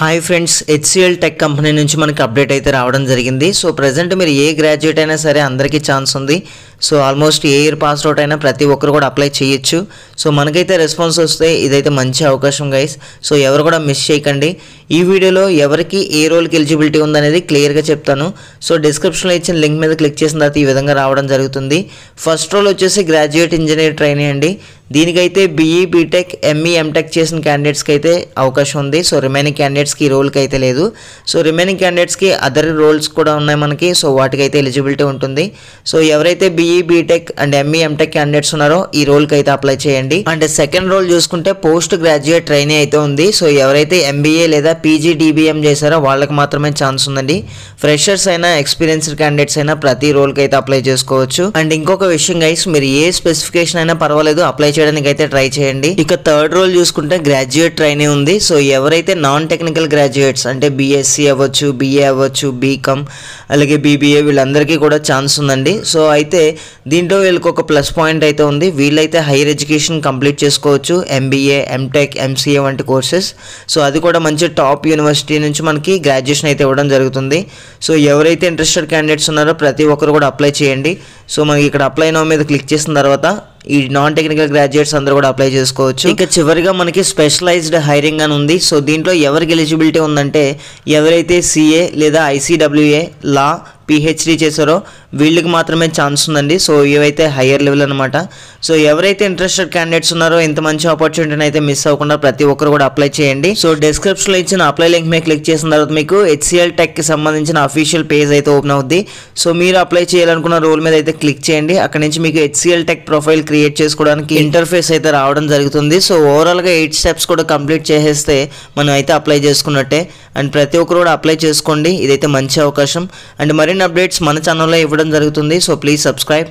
Hi friends, HCl tech company నుంచి మనకి update అయితే రావడం జరిగింది. సో ప్రజెంట్ మీరు ఏ గ్రాడ్యుయేట్ అయినా సరే అందరికీ ఛాన్స్ ఉంది. సో ఆల్మోస్ట్ ఏ ఇయర్ పాస్ అవుట్ అయినా ప్రతి ఒక్కరు కూడా అప్లై చేయొచ్చు. సో మనకైతే రెస్పాన్స్ వస్తే ఇదైతే మంచి అవకాశం గైస్. సో ఎవరు కూడా మిస్ చేయకండి. ఈ వీడియోలో ఎవరికి ఏ రోల్కి ఎలిజిబిలిటీ ఉందనేది క్లియర్గా చెప్తాను. సో డిస్క్రిప్షన్లో ఇచ్చిన లింక్ మీద క్లిక్ చేసిన తర్వాత ఈ విధంగా రావడం జరుగుతుంది. ఫస్ట్ రోల్ వచ్చేసి గ్రాడ్యుయేట్ ఇంజనీర్ ట్రైనీ అండి. దీనికైతే బీఈ బీటెక్ ఎంఈ ఎంటెక్ చేసిన క్యాండిడేట్స్కి అయితే అవకాశం ఉంది. సో రిమైనింగ్ క్యాండిడేట్స్కి ఈ రోల్కి అయితే లేదు. సో రిమైనింగ్ క్యాండిడేట్స్కి అదర్ రోల్స్ కూడా ఉన్నాయి మనకి. సో వాటికైతే ఎలిజిబిలిటీ ఉంటుంది. సో ఎవరైతే BE BTech and ME MTech candidates ఉన్నారో ఈ రోల్కి అయితే అప్లై చేయండి. అండ్ సెకండ్ రోల్ చూసుకుంటే పోస్ట్ గ్రాడ్యుయేట్ ట్రైనీ అయితే ఉంది. సో ఎవరైతే ఎంబీఏ లేదా పీజీ డీబీఎం చేశారో వాళ్ళకి మాత్రమే ఛాన్స్ ఉందండి. ఫ్రెషర్స్ అయినా ఎక్స్పీరియన్స్డ్ క్యాండిడేట్స్ అయినా ప్రతి రోల్కి అయితే అప్లై చేసుకోవచ్చు. అండ్ ఇంకొక విషయం గైస్, మీరు ఏ స్పెసిఫికేషన్ అయినా పర్వాలేదు అప్లై చేయడానికి అయితే ట్రై చేయండి. ఇక థర్డ్ రోల్ చూసుకుంటే గ్రాడ్యుయేట్ ట్రైనీ ఉంది. సో ఎవరైతే నాన్ టెక్నికల్ గ్రాడ్యుయేట్స్ అంటే బీఎస్సీ అవ్వచ్చు, బీఏ అవ్వచ్చు, బీకామ్ అలాగే బీబీఏ వీళ్ళందరికీ కూడా ఛాన్స్ ఉందండి. సో అయితే దీంట్లో వీళ్ళకి ఒక ప్లస్ పాయింట్ అయితే ఉంది. వీళ్ళైతే హైయర్ ఎడ్యుకేషన్ కంప్లీట్ చేసుకోవచ్చు, ఎంబీఏ, ఎంటెక్, ఎంసీఏ వంటి కోర్సెస్. సో అది కూడా మంచి టాప్ యూనివర్సిటీ నుంచి మనకి గ్రాడ్యుయేషన్ అయితే ఇవ్వడం జరుగుతుంది. సో ఎవరైతే ఇంట్రెస్టెడ్ క్యాండిడేట్స్ ఉన్నారో ప్రతి ఒక్కరు కూడా అప్లై చేయండి. సో మనకి ఇక్కడ అప్లై నౌ మీద క్లిక్ చేసిన తర్వాత ఈ నాన్ టెక్నికల్ గ్రాడ్యుయేట్స్ అందరూ కూడా అప్లై చేసుకోవచ్చు. ఇక చివరిగా మనకి స్పెషలైజ్డ్ హైరింగ్ అని ఉంది. సో దీంట్లో ఎవరికి ఎలిజిబిలిటీ ఉందంటే ఎవరైతే సిఏ లేదా ఐసీడబ్ల్యూఏ, లా, పిహెచ్డి చేశారో వీళ్ళకి మాత్రమే ఛాన్స్ ఉందండి. సో ఇవైతే హయ్యర్ లెవెల్ అనమాట. సో ఎవరైతే ఇంట్రెస్టెడ్ క్యాండిడేట్స్ ఉన్నారో ఇంత మంచి ఆపర్చునిటీని అయితే మిస్ అవ్వకుండా ప్రతి ఒక్కరు కూడా అప్లై చేయండి. సో డిస్క్రిప్షన్లో ఇచ్చిన అప్లై లింక్ మీద క్లిక్ చేసిన తర్వాత మీకు హెచ్సిఎల్ టెక్కి సంబంధించిన అఫీషియల్ పేజ్ అయితే ఓపెన్ అవుద్ది. సో మీరు అప్లై చేయాలనుకున్న రోల్ మీద అయితే క్లిక్ చేయండి. అక్కడ నుంచి మీకు హెచ్సిఎల్ టెక్ ప్రొఫైల్ క్రియేట్ చేసుకోవడానికి ఇంటర్ఫేస్ అయితే రావడం జరుగుతుంది. సో ఓవరాల్గా 8 స్టెప్స్ కూడా కంప్లీట్ చేసేస్తే మనం అయితే అప్లై చేసుకున్నట్టే. అండ్ ప్రతి ఒక్కరు కూడా అప్లై చేసుకోండి. ఇదైతే మంచి అవకాశం. అండ్ మరిన్ని అప్డేట్స్ మన ఛానల్లో ఇవ్వడం జరుగుతుంది. So please subscribe.